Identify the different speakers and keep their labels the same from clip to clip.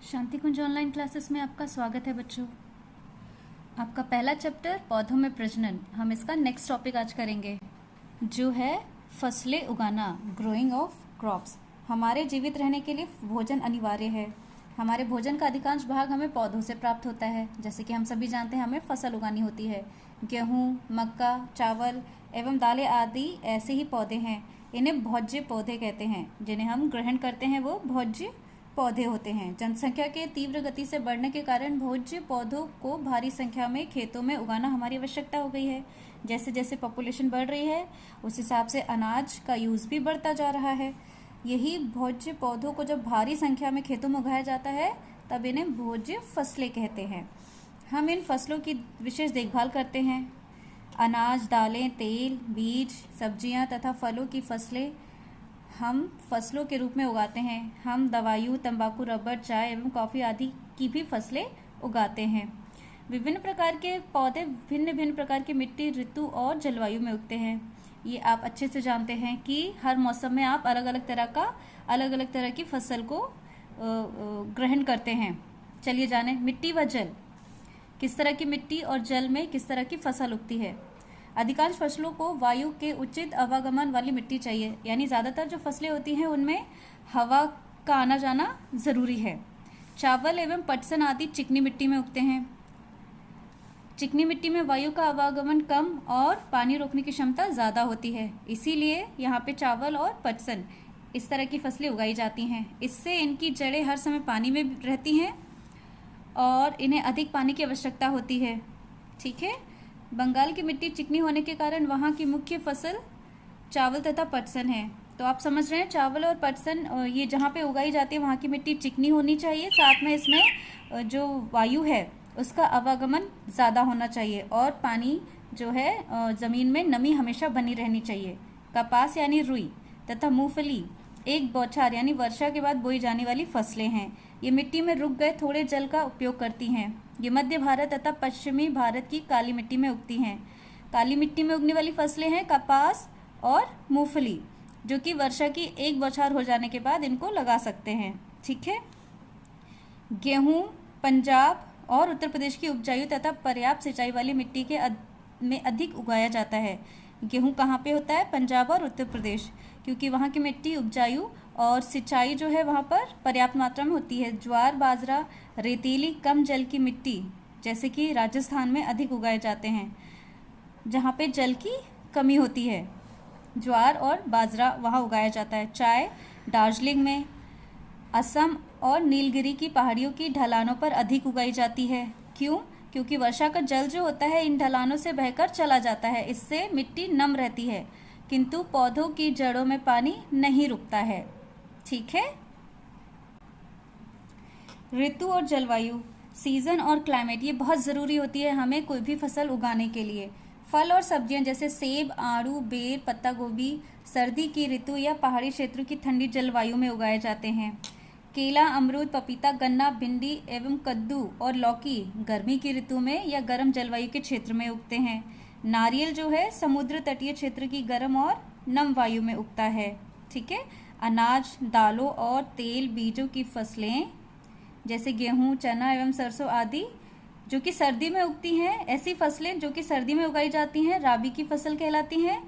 Speaker 1: शांति कुंज online classes में आपका स्वागत है बच्चों। आपका पहला चैप्टर पौधों में प्रजनन, हम इसका नेक्स्ट टॉपिक आज करेंगे जो है फसलें उगाना, ग्रोइंग ऑफ क्रॉप्स। हमारे जीवित रहने के लिए भोजन अनिवार्य है। हमारे भोजन का अधिकांश भाग हमें पौधों से प्राप्त होता है। जैसे कि हम सभी जानते हैं हमें फसल उगानी होती है। गेहूँ, मक्का, चावल एवं दालें आदि ऐसे ही पौधे हैं। इन्हें भोज्य पौधे कहते हैं। जिन्हें हम ग्रहण करते हैं वो भोज्य पौधे होते हैं। जनसंख्या के तीव्र गति से बढ़ने के कारण भोज्य पौधों को भारी संख्या में खेतों में उगाना हमारी आवश्यकता हो गई है। जैसे जैसे पॉपुलेशन बढ़ रही है उस हिसाब से अनाज का यूज़ भी बढ़ता जा रहा है। यही भोज्य पौधों को जब भारी संख्या में खेतों में उगाया जाता है तब इन्हें भोज्य फसलें कहते हैं। हम इन फसलों की विशेष देखभाल करते हैं। अनाज, दालें, तेल, बीज, सब्जियां तथा फलों की फसलें हम फसलों के रूप में उगाते हैं। हम दवाइयों, तंबाकू, रबर, चाय एवं कॉफ़ी आदि की भी फसलें उगाते हैं। विभिन्न प्रकार के पौधे भिन्न भिन्न प्रकार की मिट्टी, ऋतु और जलवायु में उगते हैं। ये आप अच्छे से जानते हैं कि हर मौसम में आप अलग अलग तरह की फसल को ग्रहण करते हैं। चलिए जाने मिट्टी व जल, किस तरह की मिट्टी और जल में किस तरह की फसल उगती है। अधिकांश फसलों को वायु के उचित आवागमन वाली मिट्टी चाहिए, यानी ज़्यादातर जो फसलें होती हैं उनमें हवा का आना जाना ज़रूरी है। चावल एवं पटसन आदि चिकनी मिट्टी में उगते हैं। चिकनी मिट्टी में वायु का आवागमन कम और पानी रोकने की क्षमता ज़्यादा होती है, इसीलिए यहाँ पे चावल और पटसन इस तरह की फसलें उगाई जाती हैं। इससे इनकी जड़ें हर समय पानी में रहती हैं और इन्हें अधिक पानी की आवश्यकता होती है। ठीक है। बंगाल की मिट्टी चिकनी होने के कारण वहाँ की मुख्य फसल चावल तथा पटसन है। तो आप समझ रहे हैं चावल और पटसन ये जहाँ पे उगाई जाती है वहाँ की मिट्टी चिकनी होनी चाहिए, साथ में इसमें जो वायु है उसका आवागमन ज़्यादा होना चाहिए और पानी जो है ज़मीन में नमी हमेशा बनी रहनी चाहिए। कपास यानी रुई तथा मूंगफली एक बौछार यानी वर्षा के बाद बोई जाने वाली फसलें हैं। ये मिट्टी में रुक गए थोड़े जल का उपयोग करती हैं। ये मध्य भारत तथा पश्चिमी भारत की काली मिट्टी में उगती हैं। काली मिट्टी में उगने वाली फसलें हैं कपास और मूंगफली, जो कि वर्षा की एक बौछार हो जाने के बाद इनको लगा सकते हैं। ठीक है। गेहूँ पंजाब और उत्तर प्रदेश की उपजाऊ तथा पर्याप्त सिंचाई वाली मिट्टी में अधिक उगाया जाता है। गेहूँ कहाँ पे होता है? पंजाब और उत्तर प्रदेश, क्योंकि वहाँ की मिट्टी उपजाऊ और सिंचाई जो है वहाँ पर पर्याप्त मात्रा में होती है। ज्वार, बाजरा रेतीली कम जल की मिट्टी जैसे कि राजस्थान में अधिक उगाए जाते हैं, जहाँ पे जल की कमी होती है। ज्वार और बाजरा वहाँ उगाया जाता है। चाय दार्जिलिंग में, असम और नीलगिरी की पहाड़ियों की ढलानों पर अधिक उगाई जाती है। क्यों? क्योंकि वर्षा का जल जो होता है इन ढलानों से बहकर चला जाता है, इससे मिट्टी नम रहती है, किंतु पौधों की जड़ों में पानी नहीं रुकता है। ठीक है। ऋतु और जलवायु, सीजन और क्लाइमेट, ये बहुत ज़रूरी होती है हमें कोई भी फसल उगाने के लिए। फल और सब्जियां जैसे सेब, आड़ू, बेर, पत्ता गोभी सर्दी की ऋतु या पहाड़ी क्षेत्रों की ठंडी जलवायु में उगाए जाते हैं। केला, अमरूद, पपीता, गन्ना, भिंडी एवं कद्दू और लौकी गर्मी की ऋतु में या गर्म जलवायु के क्षेत्र में उगते हैं। नारियल जो है समुद्र तटीय क्षेत्र की गर्म और नम वायु में उगता है। ठीक है। अनाज, दालों और तेल बीजों की फसलें जैसे गेहूँ, चना एवं सरसों आदि जो कि सर्दी में उगती हैं। ऐसी फसलें जो कि सर्दी में उगाई जाती हैं राबी की फसल कहलाती हैं।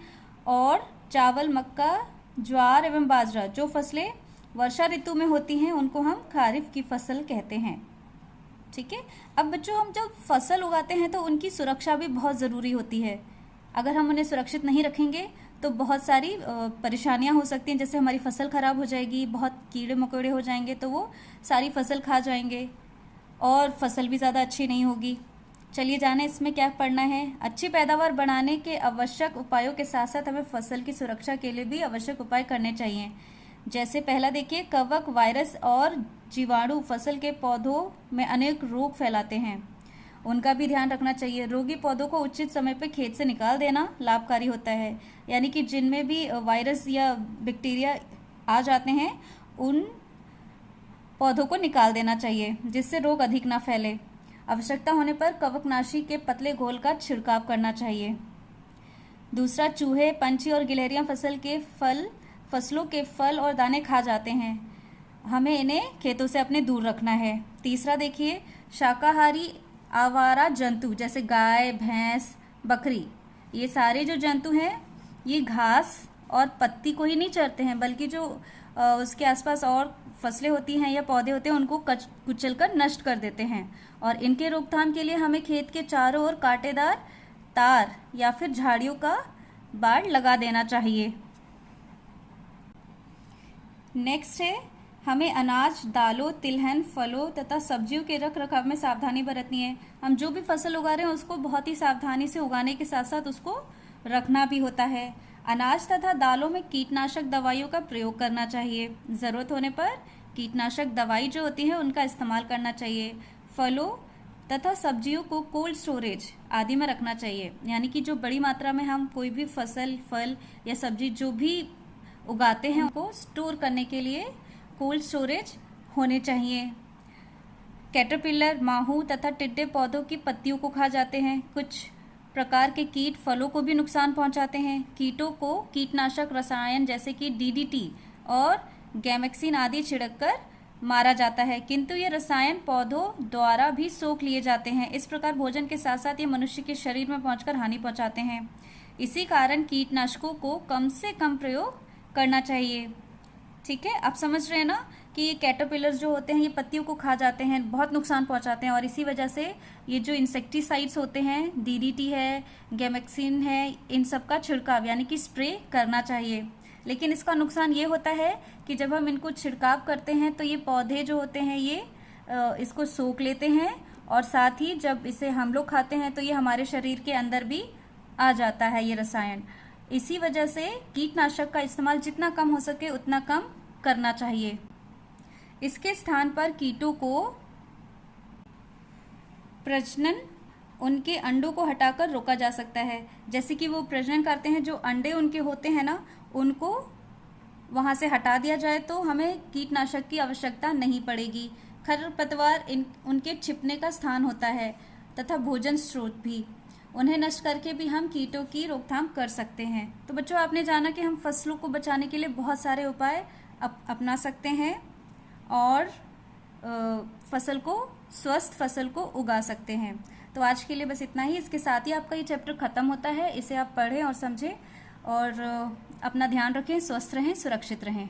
Speaker 1: और चावल, मक्का, ज्वार एवं बाजरा जो फसलें वर्षा ऋतु में होती हैं उनको हम खारिफ की फसल कहते हैं। ठीक है। अब बच्चों हम जब फसल उगाते हैं तो उनकी सुरक्षा भी बहुत ज़रूरी होती है। अगर हम उन्हें सुरक्षित नहीं रखेंगे तो बहुत सारी परेशानियां हो सकती हैं, जैसे हमारी फसल खराब हो जाएगी, बहुत कीड़े मकोड़े हो जाएंगे तो वो सारी फसल खा जाएंगे और फसल भी ज़्यादा अच्छी नहीं होगी। चलिए जाने इसमें क्या पढ़ना है। अच्छी पैदावार बढ़ाने के आवश्यक उपायों के साथ साथ हमें फसल की सुरक्षा के लिए भी आवश्यक उपाय करने चाहिए। जैसे पहला देखिए, कवक, वायरस और जीवाणु फसल के पौधों में अनेक रोग फैलाते हैं, उनका भी ध्यान रखना चाहिए। रोगी पौधों को उचित समय पर खेत से निकाल देना लाभकारी होता है, यानी कि जिनमें भी वायरस या बैक्टीरिया आ जाते हैं उन पौधों को निकाल देना चाहिए जिससे रोग अधिक ना फैले। आवश्यकता होने पर कवकनाशी के पतले घोल का छिड़काव करना चाहिए। दूसरा, चूहे, पंछी और गिलहरियां फसलों के फल और दाने खा जाते हैं। हमें इन्हें खेतों से अपने दूर रखना है। तीसरा देखिए, शाकाहारी आवारा जंतु जैसे गाय, भैंस, बकरी, ये सारे जो जंतु हैं ये घास और पत्ती को ही नहीं चरते हैं, बल्कि जो उसके आसपास और फसलें होती हैं या पौधे होते हैं उनको कुचल कर नष्ट कर देते हैं। और इनके रोकथाम के लिए हमें खेत के चारों ओर कांटेदार तार या फिर झाड़ियों का बाड़ लगा देना चाहिए। नेक्स्ट है, हमें अनाज, दालों, तिलहन, फलों तथा सब्जियों के रख रखाव में सावधानी बरतनी है। हम जो भी फसल उगा रहे हैं उसको बहुत ही सावधानी से उगाने के साथ साथ उसको रखना भी होता है। अनाज तथा दालों में कीटनाशक दवाइयों का प्रयोग करना चाहिए। ज़रूरत होने पर कीटनाशक दवाई जो होती है उनका इस्तेमाल करना चाहिए। फलों तथा सब्जियों को कोल्ड स्टोरेज आदि में रखना चाहिए, यानी कि जो बड़ी मात्रा में हम कोई भी फसल, फल या सब्जी जो भी उगाते हैं उनको स्टोर करने के लिए कोल्ड स्टोरेज होने चाहिए। कैटरपिलर, माहू तथा टिड्डे पौधों की पत्तियों को खा जाते हैं। कुछ प्रकार के कीट फलों को भी नुकसान पहुंचाते हैं। कीटों को कीटनाशक रसायन जैसे कि डीडीटी और गैमेक्सिन आदि छिड़ककर मारा जाता है, किंतु ये रसायन पौधों द्वारा भी सोख लिए जाते हैं। इस प्रकार भोजन के साथ साथ ये मनुष्य के शरीर में पहुंचकर हानि पहुंचाते हैं। इसी कारण कीटनाशकों को कम से कम प्रयोग करना चाहिए। ठीक है, आप समझ रहे हैं ना कि ये कैटरपिलर्स जो होते हैं ये पत्तियों को खा जाते हैं, बहुत नुकसान पहुंचाते हैं, और इसी वजह से ये जो इंसेक्टिसाइड्स होते हैं, डीडीटी है, गैमेक्सिन है, इन सब का छिड़काव यानी कि स्प्रे करना चाहिए। लेकिन इसका नुकसान ये होता है कि जब हम इनको छिड़काव करते हैं तो ये पौधे जो होते हैं ये इसको सोख लेते हैं, और साथ ही जब इसे हम लोग खाते हैं तो ये हमारे शरीर के अंदर भी आ जाता है ये रसायन। इसी वजह से कीटनाशक का इस्तेमाल जितना कम हो सके उतना कम करना चाहिए। इसके स्थान पर कीटों को प्रजनन, उनके अंडों को हटाकर रोका जा सकता है। जैसे कि वो प्रजनन करते हैं, जो अंडे उनके होते हैं ना, उनको वहाँ से हटा दिया जाए तो हमें कीटनाशक की आवश्यकता नहीं पड़ेगी। खरपतवार उनके छिपने का स्थान होता है तथा भोजन स्रोत भी। उन्हें नष्ट करके भी हम कीटों की रोकथाम कर सकते हैं। तो बच्चों, आपने जाना कि हम फसलों को बचाने के लिए बहुत सारे उपाय अपना सकते हैं और स्वस्थ फसल को उगा सकते हैं। तो आज के लिए बस इतना ही। इसके साथ ही आपका ये चैप्टर ख़त्म होता है। इसे आप पढ़ें और समझें और अपना ध्यान रखें, स्वस्थ रहें, सुरक्षित रहें।